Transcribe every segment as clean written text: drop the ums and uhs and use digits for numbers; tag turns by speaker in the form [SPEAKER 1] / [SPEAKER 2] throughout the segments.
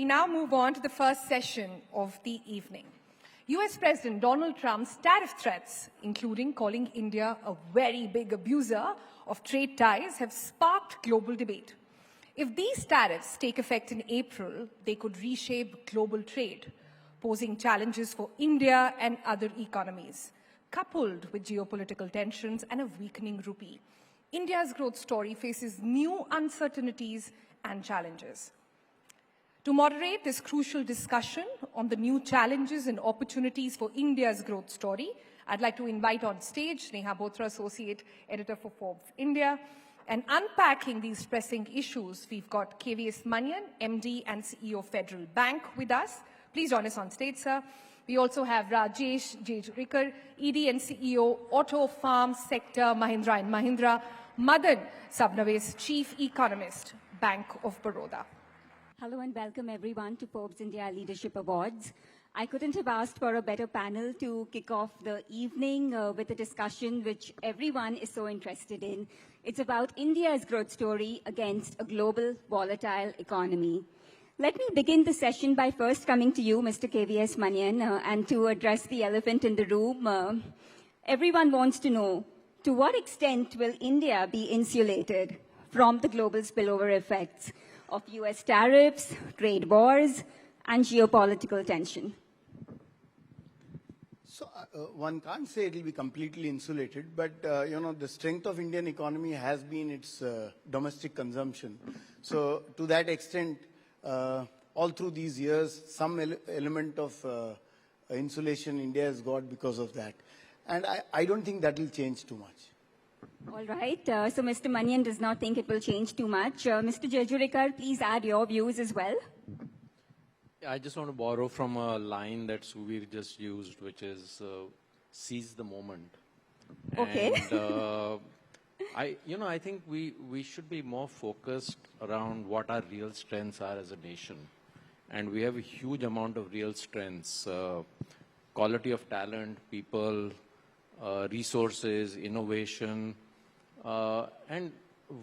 [SPEAKER 1] We now move on to the first session of the evening. US President Donald Trump's tariff threats, including calling India a very big abuser of trade ties, have sparked global debate. If these tariffs take effect in April, they could reshape global trade, posing challenges for India and other economies. Coupled with geopolitical tensions and a weakening rupee, India's growth story faces new uncertainties and challenges. To moderate this crucial discussion on the new challenges and opportunities for India's growth story, I'd like to invite on stage Neha Bothra, Associate Editor for Forbes India. And unpacking these pressing issues, we've got KVS Manian, MD and CEO of Federal Bank with us. Please join us on stage, sir. We also have Rajesh Jejurikar, ED and CEO, Auto Farm Sector, Mahindra Mahindra. Madan Sabnavis, Chief Economist, Bank of Baroda.
[SPEAKER 2] Hello and welcome everyone to Forbes India Leadership Awards. I couldn't have asked for a better panel to kick off the evening with a discussion which everyone is so interested in. It's about India's growth story against a global volatile economy. Let me begin the session by first coming to you, Mr. KVS Manian, and to address the elephant in the room. Everyone wants to know, to what extent will India be insulated from the global spillover effects of US tariffs, trade wars, and geopolitical tension?
[SPEAKER 3] So one can't say it will be completely insulated, but the strength of Indian economy has been its domestic consumption. So to that extent, all through these years, some element of insulation India has got because of that. And I don't think that will change too much.
[SPEAKER 2] All right. So Mr. Manian does not think it will change too much. Mr. Jejurikar, please add your views as well.
[SPEAKER 4] I just want to borrow from a line that Suvir just used, which is seize the moment.
[SPEAKER 2] Okay.
[SPEAKER 4] And, I think we should be more focused around what our real strengths are as a nation. And we have a huge amount of real strengths, quality of talent, people, resources, innovation, and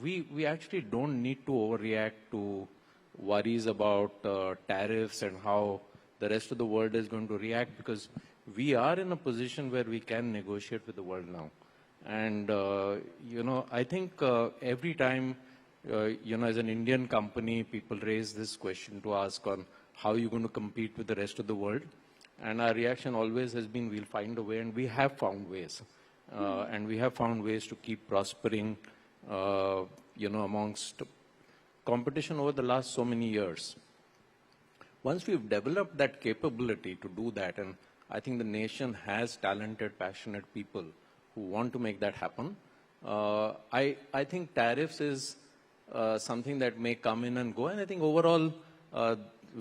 [SPEAKER 4] we actually don't need to overreact to worries about tariffs and how the rest of the world is going to react, because we are in a position where we can negotiate with the world now. And, I think every time, as an Indian company, people raise this question to ask on how you're going to compete with the rest of the world. And our reaction always has been, we'll find a way, and we have found ways. And we have found ways to keep prospering, amongst competition over the last so many years. Once we've developed that capability to do that, and I think the nation has talented, passionate people who want to make that happen, I think tariffs is something that may come in and go. And I think overall,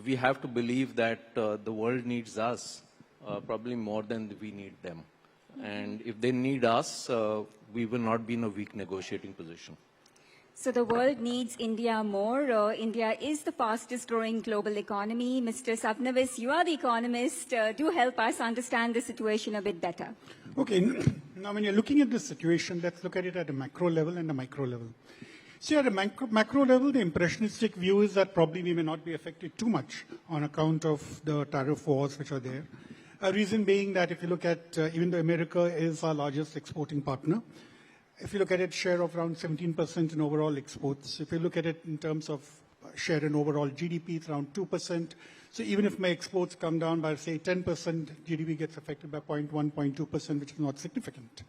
[SPEAKER 4] we have to believe that the world needs us probably more than we need them. And if they need us, we will not be in a weak negotiating position.
[SPEAKER 2] So the world needs India more. India is the fastest growing global economy. Mr. Sabnavis, you are the economist. Do help us understand the situation a bit better.
[SPEAKER 5] Okay. Now, when you're looking at this situation, let's look at it at a macro level and a micro level. See, at a macro level, the impressionistic view is that probably we may not be affected too much on account of the tariff wars which are there. A reason being that if you look at, even though America is our largest exporting partner, if you look at its share of around 17% in overall exports, if you look at it in terms of share in overall GDP, it's around 2%. So even if my exports come down by, say, 10%, GDP gets affected by 0.1, 0.2%, which is not significant.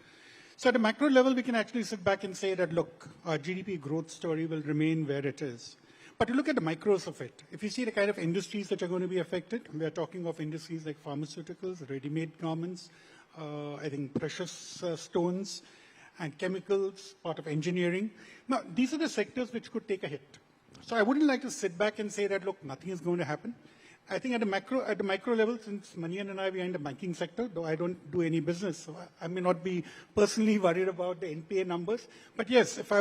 [SPEAKER 5] So at a macro level, we can actually sit back and say that, look, our GDP growth story will remain where it is. But you look at the micros of it. If you see the kind of industries that are going to be affected, we are talking of industries like pharmaceuticals, ready-made garments, I think precious stones, and chemicals, part of engineering. Now, these are the sectors which could take a hit. So I wouldn't like to sit back and say that, look, nothing is going to happen. I think at the micro level, since Manian and I are in the banking sector, though I don't do any business, so I may not be personally worried about the NPA numbers. But yes, if I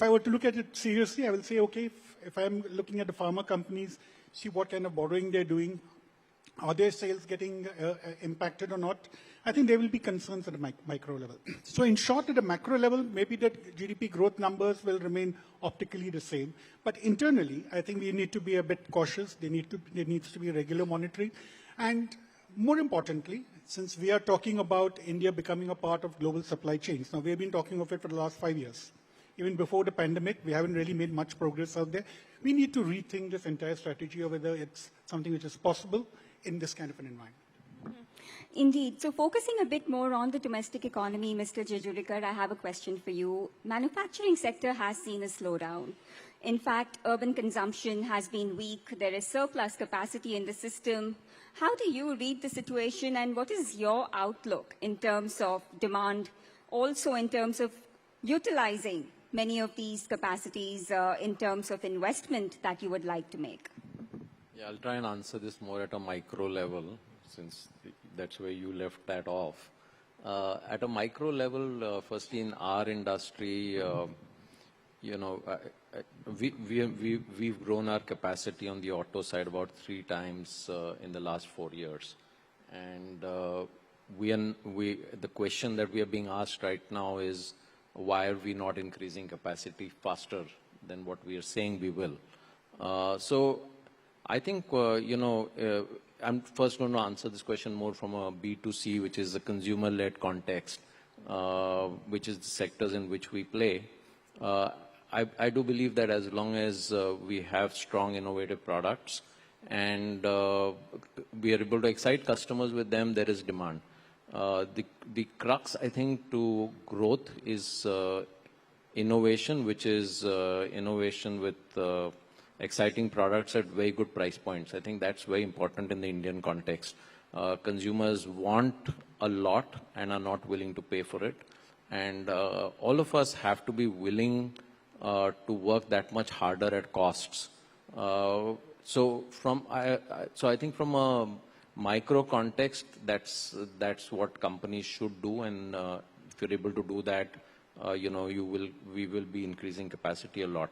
[SPEAKER 5] were to look at it seriously, I will say, okay, if I'm looking at the pharma companies, see what kind of borrowing they're doing, are their sales getting impacted or not? I think there will be concerns at a micro level. So in short, at a macro level, maybe that GDP growth numbers will remain optically the same. But internally, I think we need to be a bit cautious. There needs to be regular monitoring. And more importantly, since we are talking about India becoming a part of global supply chains, now we have been talking of it for the last 5 years. Even before the pandemic, we haven't really made much progress out there. We need to rethink this entire strategy of whether it's something which is possible in this kind of an environment.
[SPEAKER 2] Indeed. So focusing a bit more on the domestic economy, Mr. Jejurikar, I have a question for you. Manufacturing sector has seen a slowdown. In fact, urban consumption has been weak. There is surplus capacity in the system. How do you read the situation, and what is your outlook in terms of demand, also in terms of utilizing many of these capacities in terms of investment that you would like to make?
[SPEAKER 4] Yeah, I'll try and answer this more at a micro level, since that's where you left that off. At a micro level, firstly, in our industry, we've grown our capacity on the auto side about 3 times in the last 4 years. And the question that we are being asked right now is, why are we not increasing capacity faster than what we are saying we will? So I think, I'm first going to answer this question more from a B2C, which is a consumer-led context, which is the sectors in which we play. I do believe that as long as we have strong innovative products and we are able to excite customers with them, there is demand. The crux, I think, to growth is innovation, which is innovation with exciting products at very good price points. I think that's very important in the Indian context. Consumers want a lot and are not willing to pay for it. And all of us have to be willing to work that much harder at costs. So I think from a micro context, that's what companies should do. And if you're able to do that, we will be increasing capacity a lot.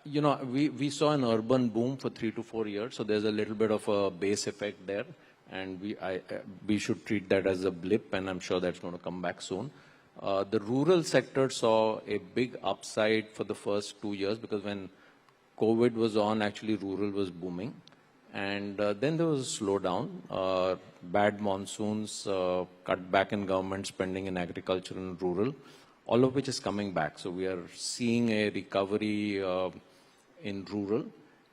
[SPEAKER 4] We saw an urban boom for 3 to 4 years, so there's a little bit of a base effect there, and we should treat that as a blip, and I'm sure that's going to come back soon. The rural sector saw a big upside for the first 2 years, because when COVID was on, actually rural was booming, and then there was a slowdown, bad monsoons, cut back in government spending in agriculture and rural, all of which is coming back. So we are seeing a recovery in rural.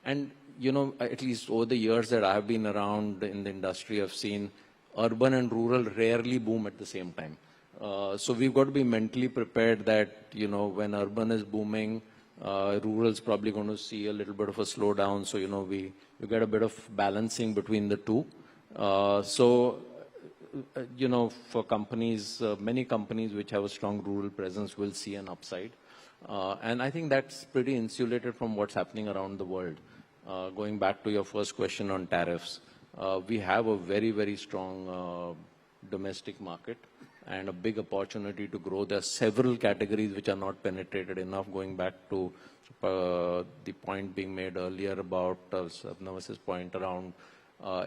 [SPEAKER 4] And, at least over the years that I've been around in the industry, I've seen urban and rural rarely boom at the same time. So we've got to be mentally prepared that, when urban is booming, rural is probably going to see a little bit of a slowdown. So, we get a bit of balancing between the two. For companies, many companies which have a strong rural presence will see an upside. And I think that's pretty insulated from what's happening around the world. Going back to your first question on tariffs, we have a very, very strong domestic market and a big opportunity to grow. There are several categories which are not penetrated enough, going back to the point being made earlier about Sabnavis's point around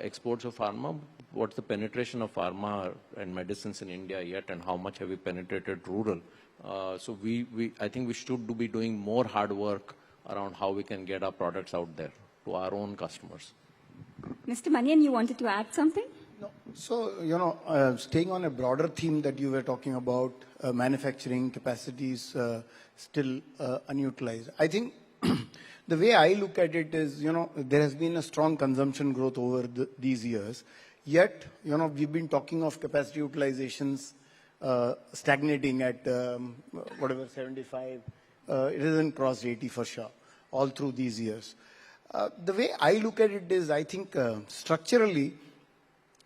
[SPEAKER 4] exports of pharma. What's the penetration of pharma and medicines in India yet, and how much have we penetrated rural? So I think we should be doing more hard work around how we can get our products out there to our own customers.
[SPEAKER 2] Mr. Manian, you wanted to add something?
[SPEAKER 3] No. So, staying on a broader theme that you were talking about, manufacturing capacities still unutilized. I think the way I look at it is, there has been a strong consumption growth over these years. Yet, we've been talking of capacity utilizations stagnating at whatever, 75. It hasn't crossed 80 for sure, all through these years. The way I look at it is, I think structurally,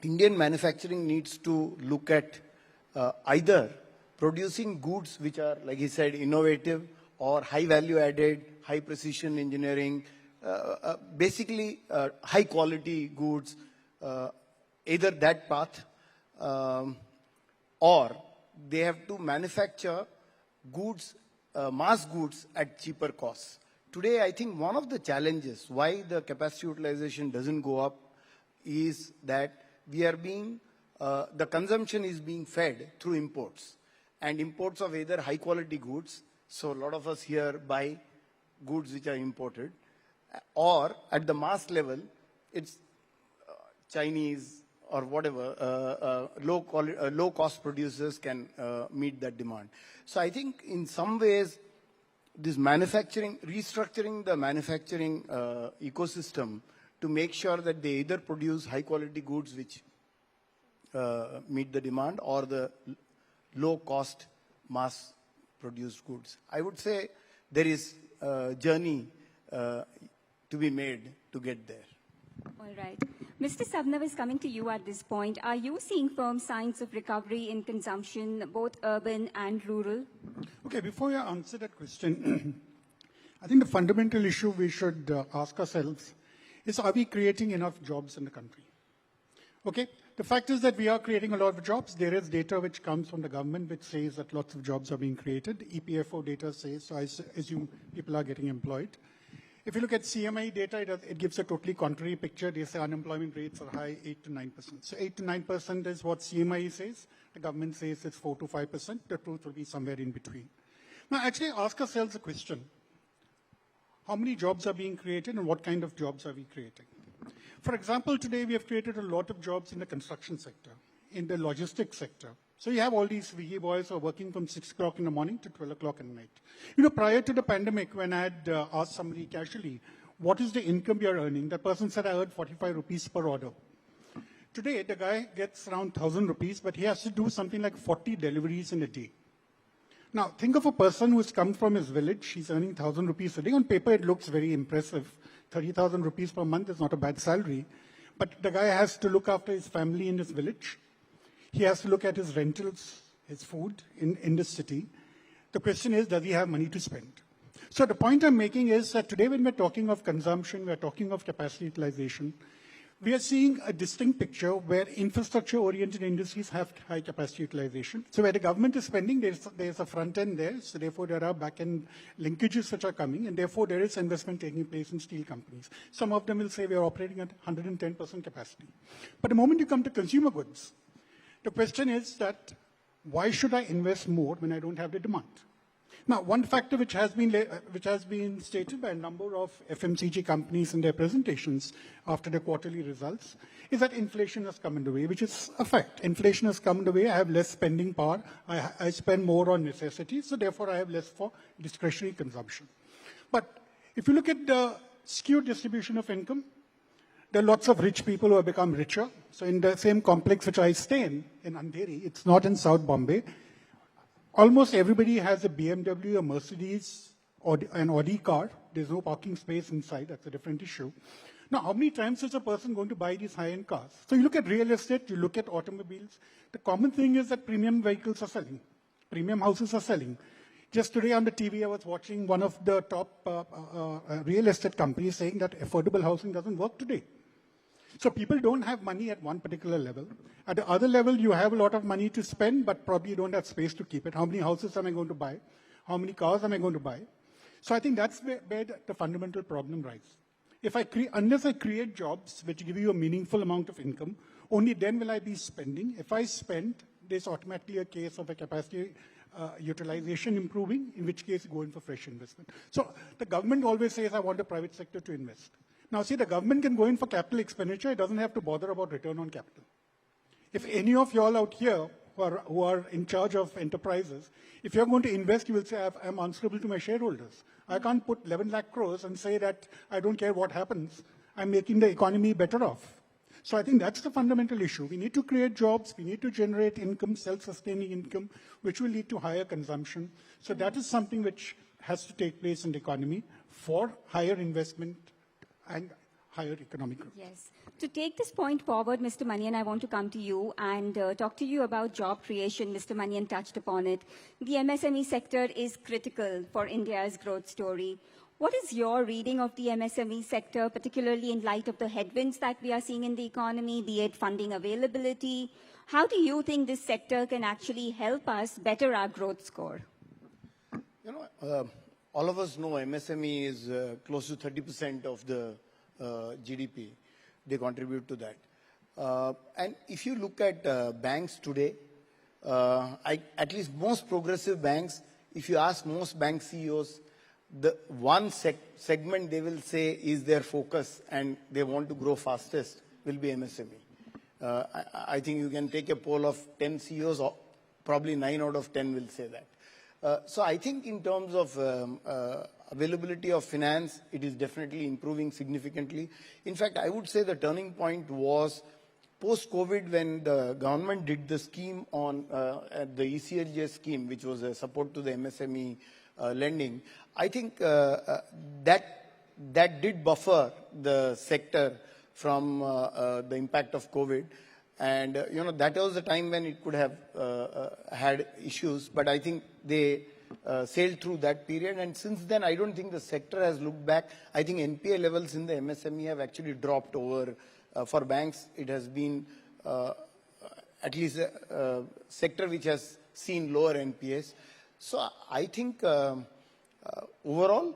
[SPEAKER 3] Indian manufacturing needs to look at either producing goods which are, like he said, innovative, or high value added, high precision engineering, basically high quality goods, either that path, or they have to manufacture goods, mass goods at cheaper costs. Today, I think one of the challenges why the capacity utilization doesn't go up is that we are being, the consumption is being fed through imports, and imports of either high quality goods. So a lot of us here buy goods which are imported, or at the mass level, it's Chinese or whatever, low cost producers can meet that demand. So I think in some ways, this manufacturing, restructuring the manufacturing ecosystem to make sure that they either produce high quality goods which meet the demand, or the low cost mass produced goods. I would say there is a journey to be made to get there.
[SPEAKER 2] All right. Mr. Sabnavis, coming to you at this point, are you seeing firm signs of recovery in consumption, both urban and rural?
[SPEAKER 5] Okay, before I answer that question, I think the fundamental issue we should ask ourselves is, are we creating enough jobs in the country? Okay, the fact is that we are creating a lot of jobs. There is data which comes from the government which says that lots of jobs are being created. EPFO data says, so I assume people are getting employed. If you look at CMI data, it gives a totally contrary picture. They say unemployment rates are high, 8 to 9%. So 8 to 9% is what CMI says. The government says it's 4 to 5%. The truth will be somewhere in between. Now, actually ask ourselves a question. How many jobs are being created and what kind of jobs are we creating? For example, today we have created a lot of jobs in the construction sector, in the logistics sector. So you have all these Swiggy boys who are working from 6 o'clock in the morning to 12 o'clock at night. You know, prior to the pandemic, when I had asked somebody casually, what is the income you're earning? That person said, I earned 45 rupees per order. Today, the guy gets around 1,000 rupees, but he has to do something like 40 deliveries in a day. Now, think of a person who's come from his village. He's earning 1,000 rupees a day. On paper, it looks very impressive. 30,000 rupees per month is not a bad salary. But the guy has to look after his family in his village. He has to look at his rentals, his food in the city. The question is, does he have money to spend? So the point I'm making is that today when we're talking of consumption, we're talking of capacity utilization, we are seeing a distinct picture where infrastructure-oriented industries have high capacity utilization. So where the government is spending, there's a front end there, so therefore there are back-end linkages which are coming, and therefore there is investment taking place in steel companies. Some of them will say we are operating at 110% capacity. But the moment you come to consumer goods, the question is that why should I invest more when I don't have the demand? Now, one factor which has been stated by a number of FMCG companies in their presentations after the quarterly results is that inflation has come in the way, which is a fact. Inflation has come in the way. I have less spending power. I spend more on necessities, so therefore I have less for discretionary consumption. But if you look at the skewed distribution of income, there are lots of rich people who have become richer. So in the same complex which I stay in Andheri, it's not in South Bombay, almost everybody has a BMW, a Mercedes, or an Audi car. There's no parking space inside. That's a different issue. Now, how many times is a person going to buy these high-end cars? So you look at real estate, you look at automobiles. The common thing is that premium vehicles are selling. Premium houses are selling. Just today on the TV, I was watching one of the top real estate companies saying that affordable housing doesn't work today. So people don't have money at one particular level. At the other level, you have a lot of money to spend, but probably you don't have space to keep it. How many houses am I going to buy? How many cars am I going to buy? So I think that's where the fundamental problem lies. Unless I create jobs which give you a meaningful amount of income, only then will I be spending. If I spend, there's automatically a case of a capacity utilization improving, in which case you go in for fresh investment. So the government always says, I want the private sector to invest. Now, see, the government can go in for capital expenditure. It doesn't have to bother about return on capital. If any of you all out here who are in charge of enterprises, if you're going to invest, you will say, I'm answerable to my shareholders. I can't put 11 lakh crores and say that I don't care what happens. I'm making the economy better off. So I think that's the fundamental issue. We need to create jobs. We need to generate income, self-sustaining income, which will lead to higher consumption. So that is something which has to take place in the economy for higher investment and higher economic growth.
[SPEAKER 2] Yes. To take this point forward, Mr. Manian, I want to come to you and talk to you about job creation. Mr. Manian touched upon it. The MSME sector is critical for India's growth story. What is your reading of the MSME sector, particularly in light of the headwinds that we are seeing in the economy, be it funding availability? How do you think this sector can actually help us better our growth score?
[SPEAKER 3] You know, all of us know MSME is close to 30% of the GDP. They contribute to that. And if you look at banks today, at least most progressive banks, if you ask most bank CEOs, the one segment they will say is their focus and they want to grow fastest will be MSME. I think you can take a poll of 10 CEOs, probably 9 out of 10 will say that. So I think in terms of availability of finance, it is definitely improving significantly. In fact, I would say the turning point was post-COVID when the government did the scheme on the ECLGS scheme, which was a support to the MSME lending. I think that did buffer the sector from the impact of COVID. And, that was the time when it could have had issues. But I think they sailed through that period. And since then, I don't think the sector has looked back. I think NPA levels in the MSME have actually dropped over. For banks, it has been at least a sector which has seen lower NPAs. So I think overall,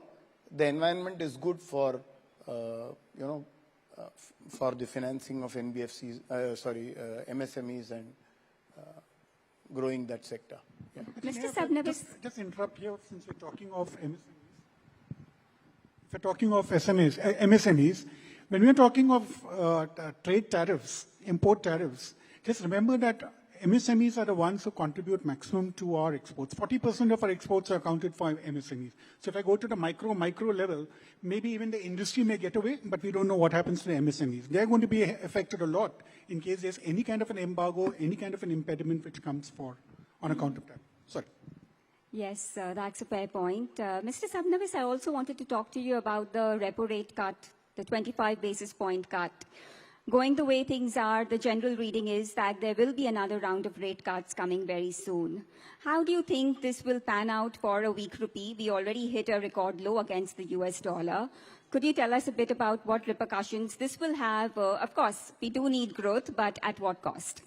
[SPEAKER 3] the environment is good for, for the financing of NBFCs, MSMEs and growing that sector. Yeah.
[SPEAKER 2] Mr. Sabnavis.
[SPEAKER 5] Just interrupt here since we're talking of MSMEs. If we're talking of MSMEs, when we're talking of trade tariffs, import tariffs, just remember that MSMEs are the ones who contribute maximum to our exports. 40% of our exports are accounted for MSMEs. So if I go to the micro level, maybe even the industry may get away, but we don't know what happens to the MSMEs. They're going to be affected a lot in case there's any kind of an embargo, any kind of an impediment which comes on account of that. Sorry.
[SPEAKER 2] Yes, that's a fair point. Mr. Sabnavis, I also wanted to talk to you about the repo rate cut, the 25 basis point cut. Going the way things are, the general reading is that there will be another round of rate cuts coming very soon. How do you think this will pan out for a weak rupee? We already hit a record low against the US dollar. Could you tell us a bit about what repercussions this will have? Of course, we do need growth, but at what cost?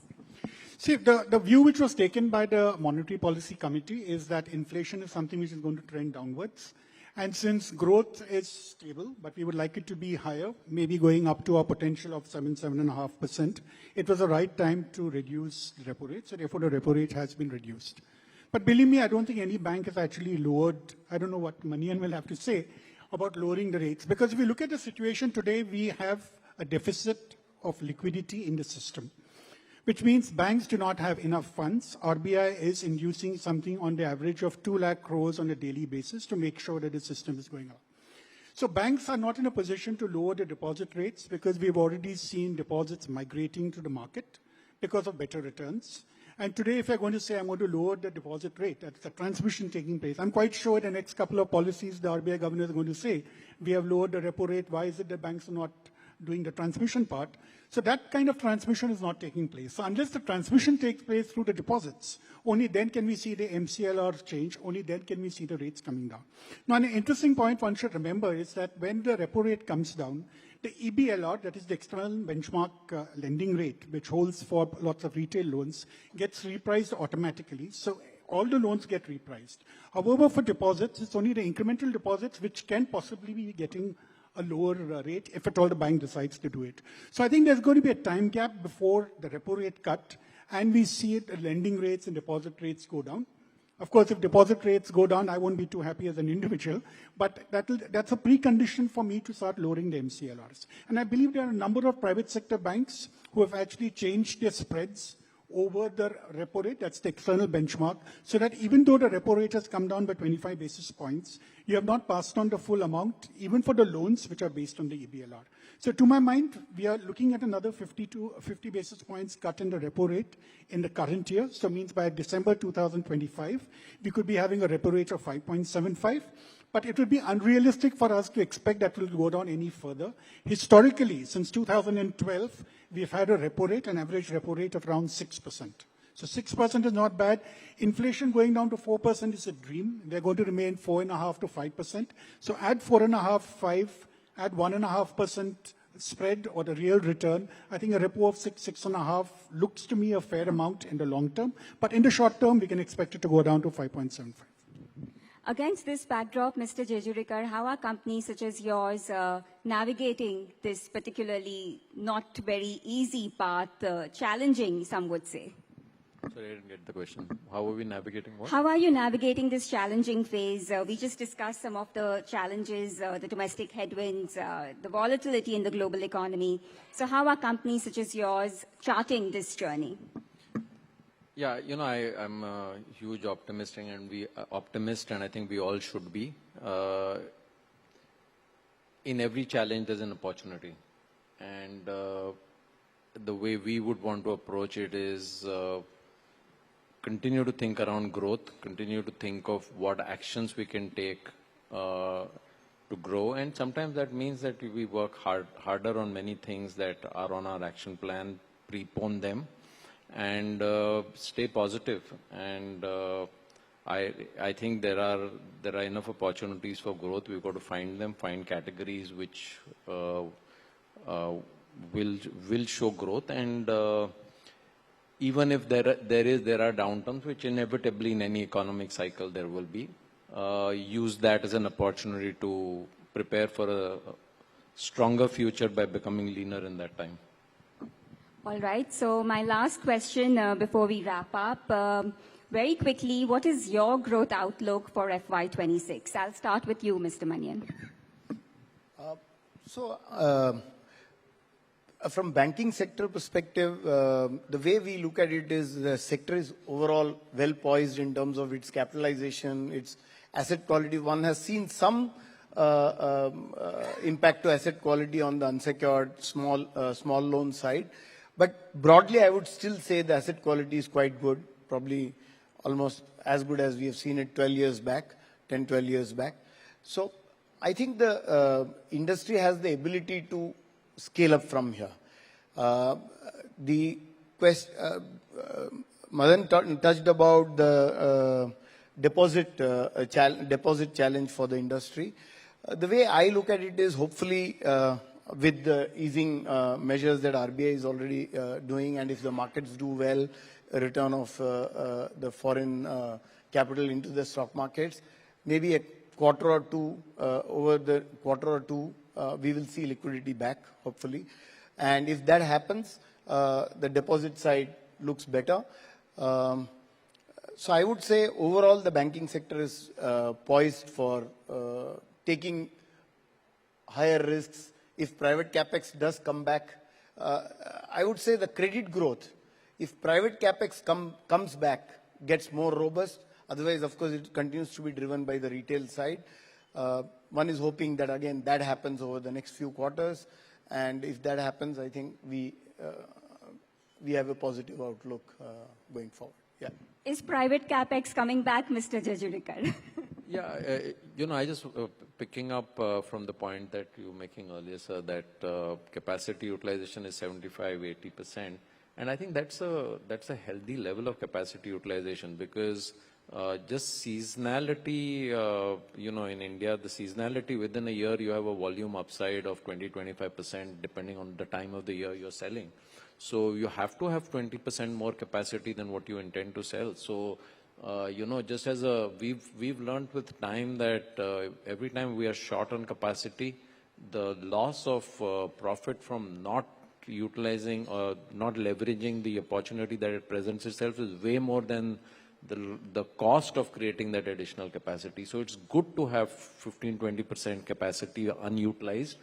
[SPEAKER 5] See, the view which was taken by the Monetary Policy Committee is that inflation is something which is going to trend downwards. And since growth is stable, but we would like it to be higher, maybe going up to a potential of 7.5%, it was the right time to reduce the repo rate. So therefore, the repo rate has been reduced. But believe me, I don't think any bank has actually lowered. I don't know what Manian will have to say about lowering the rates. Because if you look at the situation today, we have a deficit of liquidity in the system, which means banks do not have enough funds. RBI is inducing something on the average of 2 lakh crores on a daily basis to make sure that the system is going up. So banks are not in a position to lower the deposit rates because we've already seen deposits migrating to the market because of better returns. And today, if you're going to say, I'm going to lower the deposit rate, that's a transmission taking place. I'm quite sure the next couple of policies, the RBI governor is going to say, we have lowered the repo rate. Why is it that banks are not doing the transmission part? So that kind of transmission is not taking place. So unless the transmission takes place through the deposits, only then can we see the MCLR change, only then can we see the rates coming down. Now, an interesting point one should remember is that when the repo rate comes down, the EBLR, that is the external benchmark lending rate, which holds for lots of retail loans, gets repriced automatically. So all the loans get repriced. However, for deposits, it's only the incremental deposits which can possibly be getting a lower rate if at all the bank decides to do it. So I think there's going to be a time gap before the repo rate cut and we see it, lending rates and deposit rates go down. Of course, if deposit rates go down, I won't be too happy as an individual, but that's a precondition for me to start lowering the MCLRs. And I believe there are a number of private sector banks who have actually changed their spreads over the repo rate, that's the external benchmark, so that even though the repo rate has come down by 25 basis points, you have not passed on the full amount, even for the loans which are based on the EBLR. So to my mind, we are looking at another 50 basis points cut in the repo rate in the current year. So means by December 2025, we could be having a repo rate of 5.75. But it would be unrealistic for us to expect that will go down any further. Historically, since 2012, we've had a repo rate, an average repo rate of around 6%. So 6% is not bad. Inflation going down to 4% is a dream. They're going to remain 4.5% to 5%. So add 4.5, 5, add 1.5% spread or the real return. I think a repo of 6.5 looks to me a fair amount in the long term. But in the short term, we can expect it to go down to 5.75.
[SPEAKER 2] Against this backdrop, Mr. Jejurikar, how are companies such as yours navigating this particularly not very easy path, challenging, some would say?
[SPEAKER 4] Sorry, I didn't get the question. How are we navigating what?
[SPEAKER 2] How are you navigating this challenging phase? We just discussed some of the challenges, the domestic headwinds, the volatility in the global economy. So how are companies such as yours charting this journey?
[SPEAKER 4] Yeah, you know, I'm a huge optimist, and I think we all should be. In every challenge, there's an opportunity, and the way we would want to approach it is continue to think around growth, continue to think of what actions we can take to grow, and sometimes that means that we work harder on many things that are on our action plan, prepone them, and stay positive. And I think there are enough opportunities for growth. We've got to find them, find categories which will show growth, and even if there are downturns, which inevitably in any economic cycle there will be, use that as an opportunity to prepare for a stronger future by becoming leaner in that time.
[SPEAKER 2] All right. So my last question before we wrap up, very quickly, what is your growth outlook for FY26? I'll start with you, Mr. Manian.
[SPEAKER 3] From banking sector perspective, the way we look at it is the sector is overall well poised in terms of its capitalization, its asset quality. One has seen some impact to asset quality on the unsecured small loan side. But broadly, I would still say the asset quality is quite good, probably almost as good as we have seen it 10, 12 years back. So I think the industry has the ability to scale up from here. Madan touched about the deposit challenge for the industry. The way I look at it is hopefully with the easing measures that RBI is already doing, and if the markets do well, a return of the foreign capital into the stock markets, maybe a quarter or two, over the quarter or two, we will see liquidity back, hopefully. And if that happens, the deposit side looks better. So I would say overall the banking sector is poised for taking higher risks. If private capex does come back, I would say the credit growth, if private capex comes back, gets more robust. Otherwise, of course, it continues to be driven by the retail side. One is hoping that, again, that happens over the next few quarters. And if that happens, I think we have a positive outlook going forward. Yeah.
[SPEAKER 2] Is private capex coming back, Mr. Jejurikar?
[SPEAKER 4] Yeah, you know, I just picking up from the point that you were making earlier, sir, that capacity utilization is 75–80%. And I think that's a healthy level of capacity utilization, because just seasonality, you know, in India, the seasonality within a year, you have a volume upside of 20–25% depending on the time of the year you're selling. So you have to have 20% more capacity than what you intend to sell. So, you know, just as we've learned with time that every time we are short on capacity, the loss of profit from not utilizing or not leveraging the opportunity that it presents itself is way more than the cost of creating that additional capacity. So it's good to have 15–20% capacity unutilized,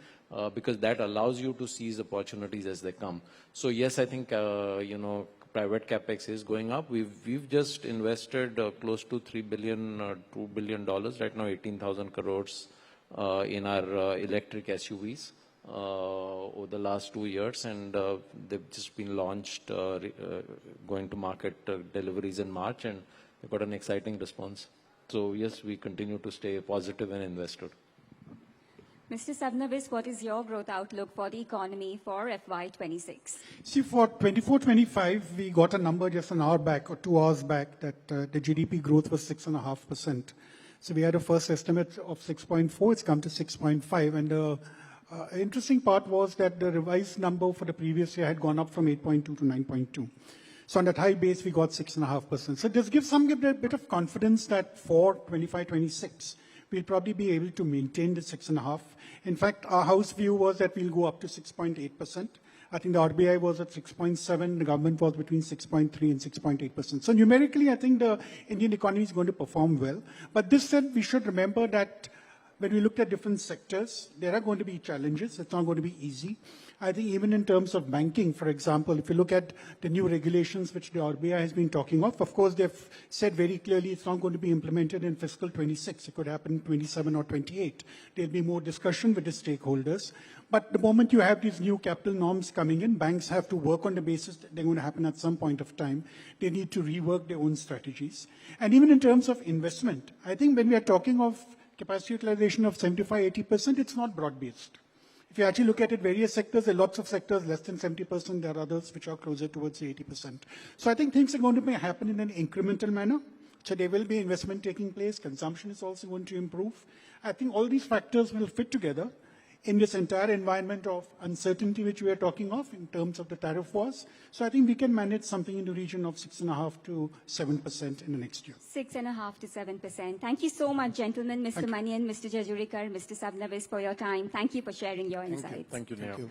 [SPEAKER 4] because that allows you to seize opportunities as they come. So yes, I think, you know, private capex is going up. We've just invested close to $3 billion, $2 billion, right now 18,000 crores in our electric SUVs over the last 2 years, and they've just been launched, going to market deliveries in March, and we've got an exciting response. So yes, we continue to stay positive and invested.
[SPEAKER 2] Mr. Sabnavis, what is your growth outlook for the economy for FY26?
[SPEAKER 5] See, for 24-25, we got a number just an hour back or 2 hours back that the GDP growth was 6.5%. So we had a first estimate of 6.4, it's come to 6.5. And the interesting part was that the revised number for the previous year had gone up from 8.2 to 9.2. So on that high base, we got 6.5%. So this gives some bit of confidence that for 25-26, we'll probably be able to maintain the 6.5. In fact, our house view was that we'll go up to 6.8%. I think the RBI was at 6.7, the government was between 6.3 and 6.8%. So numerically, I think the Indian economy is going to perform well. But this said, we should remember that when we looked at different sectors, there are going to be challenges. It's not going to be easy. I think even in terms of banking, for example, if you look at the new regulations which the RBI has been talking of course, they've said very clearly it's not going to be implemented in fiscal 26. It could happen in 27 or 28. There'll be more discussion with the stakeholders. But the moment you have these new capital norms coming in, banks have to work on the basis that they're going to happen at some point of time. They need to rework their own strategies. And even in terms of investment, I think when we are talking of capacity utilization of 75-80%, it's not broad-based. If you actually look at it, various sectors, there are lots of sectors less than 70%. There are others which are closer towards the 80%. So I think things are going to happen in an incremental manner. So there will be investment taking place. Consumption is also going to improve. I think all these factors will fit together in this entire environment of uncertainty which we are talking of in terms of the tariff wars. So I think we can manage something in the region of 6.5 to 7% in the next year.
[SPEAKER 2] 6.5 to 7%. Thank you so much, gentlemen, Mr. Manian, Mr. Jejurikar, Mr. Sabnavis, for your time. Thank you for sharing your insights.
[SPEAKER 4] Thank you, Neha.
[SPEAKER 3] Thank you.